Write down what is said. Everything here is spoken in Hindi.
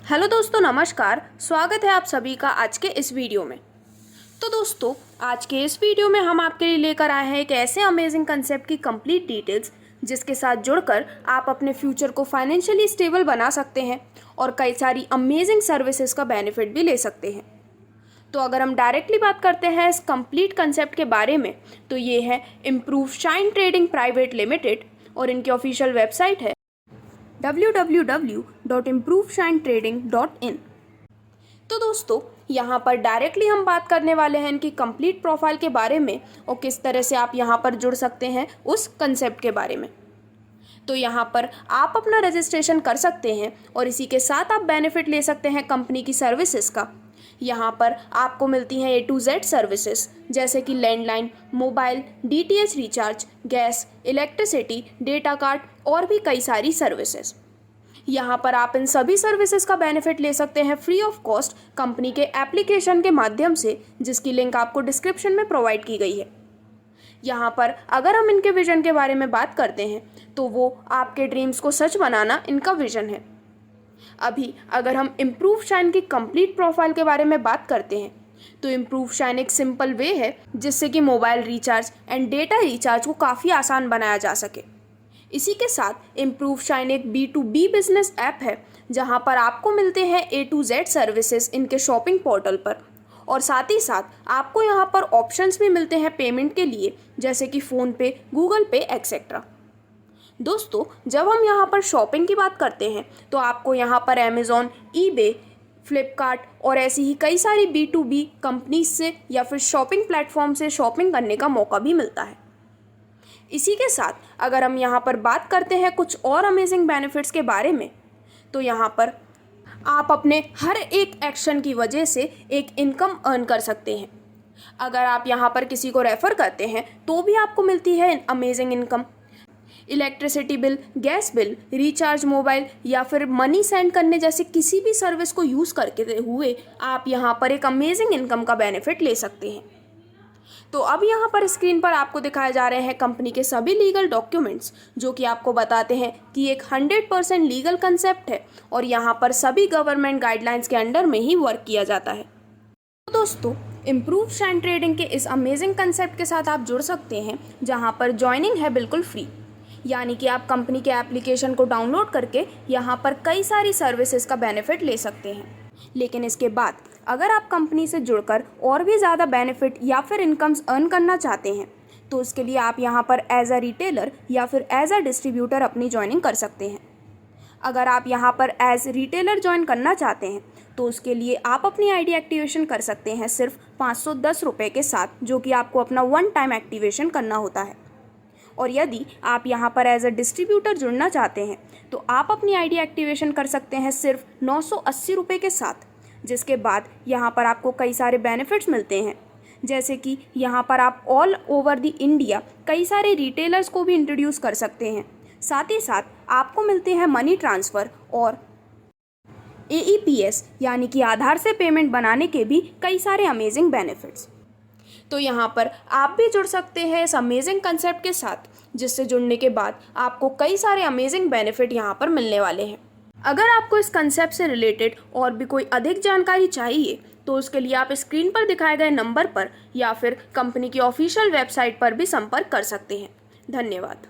हेलो दोस्तों, नमस्कार। स्वागत है आप सभी का आज के इस वीडियो में। तो दोस्तों, आज के इस वीडियो में हम आपके लिए लेकर आए हैं एक ऐसे अमेजिंग कंसेप्ट की कंप्लीट डिटेल्स जिसके साथ जुड़कर आप अपने फ्यूचर को फाइनेंशियली स्टेबल बना सकते हैं और कई सारी अमेजिंग सर्विसेज का बेनिफिट भी ले सकते हैं। तो अगर हम डायरेक्टली बात करते हैं इस कंप्लीट कंसेप्ट के बारे में, तो ये है improve shine trading private limited और इनकी ऑफिशियल वेबसाइट है www.improveshinetrading.in। तो दोस्तों, यहाँ पर डायरेक्टली हम बात करने वाले हैं इनकी कंप्लीट प्रोफाइल के बारे में और किस तरह से आप यहाँ पर जुड़ सकते हैं उस कंसेप्ट के बारे में। तो यहाँ पर आप अपना रजिस्ट्रेशन कर सकते हैं और इसी के साथ आप बेनिफिट ले सकते हैं कंपनी की सर्विसेज का। यहाँ पर आपको मिलती हैं A to Z सर्विसेज जैसे कि landline, mobile, DTH recharge, gas, electricity, data card और भी कई सारी सर्विसेज। यहाँ पर आप इन सभी सर्विसेज का बेनिफिट ले सकते हैं फ्री ऑफ कॉस्ट कंपनी के एप्लीकेशन के माध्यम से, जिसकी लिंक आपको डिस्क्रिप्शन में प्रोवाइड की गई है। यहाँ पर अगर हम इनके विजन के बारे में बात करते हैं तो वो आपके ड्रीम्स को सच बनाना इनका विजन है। अभी अगर हम इम्प्रूव शाइन की कंप्लीट प्रोफाइल के बारे में बात करते हैं तो इम्प्रूव शाइन एक सिंपल वे है जिससे कि mobile recharge and data recharge को काफ़ी आसान बनाया जा सके। इसी के साथ इम्प्रूव शाइन एक B2B बिजनेस ऐप है जहां पर आपको मिलते हैं A to Z सर्विसेज इनके शॉपिंग पोर्टल पर, और साथ ही साथ आपको यहां पर ऑप्शंस भी मिलते हैं पेमेंट के लिए जैसे कि फ़ोनपे, गूगल पे एक्सेट्रा। दोस्तों, जब हम यहाँ पर शॉपिंग की बात करते हैं तो आपको यहाँ पर अमेज़ॉन, eBay, फ्लिपकार्ट और ऐसी ही कई सारी B2B कंपनीज से या फिर शॉपिंग प्लेटफॉर्म से शॉपिंग करने का मौका भी मिलता है। इसी के साथ अगर हम यहाँ पर बात करते हैं कुछ और अमेजिंग बेनिफिट्स के बारे में, तो यहाँ पर आप अपने हर एक एक्शन की वजह से एक इनकम अर्न कर सकते हैं। अगर आप यहाँ पर किसी को रेफ़र करते हैं तो भी आपको मिलती है amazing income. Electricity bill, gas bill, recharge mobile या फिर मनी सेंड करने जैसे किसी भी सर्विस को यूज़ करके हुए आप यहाँ पर एक अमेजिंग इनकम का बेनिफिट ले सकते हैं। तो अब यहाँ पर स्क्रीन पर आपको दिखाए जा रहे हैं कंपनी के सभी लीगल डॉक्यूमेंट्स जो कि आपको बताते हैं कि एक 100% लीगल कंसेप्ट है और यहाँ पर सभी गवर्नमेंट गाइडलाइंस के अंडर में ही वर्क किया जाता है। तो दोस्तों, इम्प्रूव शाइन ट्रेडिंग के इस अमेजिंग कंसेप्ट के साथ आप जुड़ सकते हैं जहाँ पर ज्वाइनिंग है बिल्कुल फ्री, यानी कि आप कंपनी के एप्लीकेशन को डाउनलोड करके यहाँ पर कई सारी सर्विसेज का बेनिफिट ले सकते हैं। लेकिन इसके बाद अगर आप कंपनी से जुड़कर और भी ज़्यादा बेनिफिट या फिर इनकम्स अर्न करना चाहते हैं तो उसके लिए आप यहाँ पर एज अ रिटेलर या फिर एज अ डिस्ट्रीब्यूटर अपनी ज्वाइनिंग कर सकते हैं। अगर आप यहाँ पर एज रिटेलर ज्वाइन करना चाहते हैं तो उसके लिए आप अपनी आईडी एक्टिवेशन कर सकते हैं सिर्फ 510 रुपये के साथ, जो कि आपको अपना वन टाइम एक्टिवेशन करना होता है। और यदि आप यहाँ पर एज अ डिस्ट्रीब्यूटर जुड़ना चाहते हैं तो आप अपनी आईडी एक्टिवेशन कर सकते हैं सिर्फ 980 रुपये के साथ, जिसके बाद यहाँ पर आपको कई सारे बेनिफिट्स मिलते हैं जैसे कि यहाँ पर आप ऑल ओवर द इंडिया कई सारे रिटेलर्स को भी इंट्रोड्यूस कर सकते हैं। साथ ही साथ आपको मिलते हैं मनी ट्रांसफ़र और AEPS यानी कि आधार से पेमेंट बनाने के भी कई सारे अमेजिंग बेनिफिट्स। तो यहाँ पर आप भी जुड़ सकते हैं इस अमेजिंग कंसेप्ट के साथ, जिससे जुड़ने के बाद आपको कई सारे अमेजिंग बेनिफिट यहाँ पर मिलने वाले हैं। अगर आपको इस कंसेप्ट से रिलेटेड और भी कोई अधिक जानकारी चाहिए तो उसके लिए आप स्क्रीन पर दिखाए गए नंबर पर या फिर कंपनी की ऑफिशियल वेबसाइट पर भी संपर्क कर सकते हैं। धन्यवाद।